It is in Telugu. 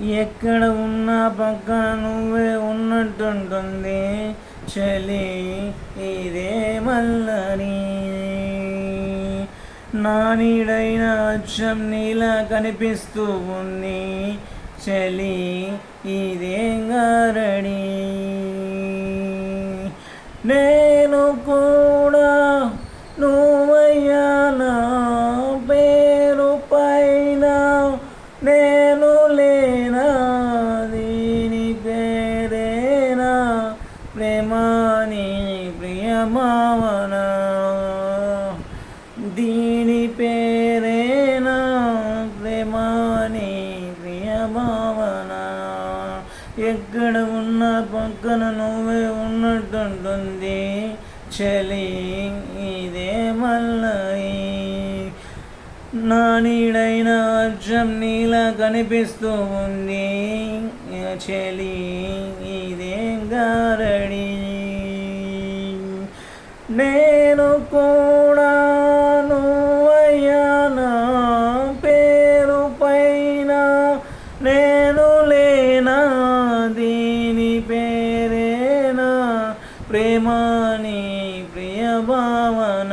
ఎక్కడ ఉన్నా పక్కన నువ్వే ఉన్నట్టుంటుంది చలి ఇదే మల్లని. నా నీడైన అచ్చం నీలా కనిపిస్తూ ఉంది చలి ఇదే గారడి. నేను కూడా నువ్వయ్యానా పేరు పైన నేను లేనా దీని పేరేనా ప్రేమాని ప్రియమావనా దీని పేరేనా ప్రేమాని ప్రియమావనా. ఎక్కడ ఉన్నా పక్కన నువ్వే ఉన్నట్టుంటుంది చలి ఇదే మల్లయి. నా నీడైన అచ్చం నీలా కనిపిస్తూ ఉంది చలి ఇదే గారడి. నేను కూడా నువ్వయ్యానా పేరు పైన నేను లేనా దీని పేరేనా ప్రేమాని ప్రియభావన.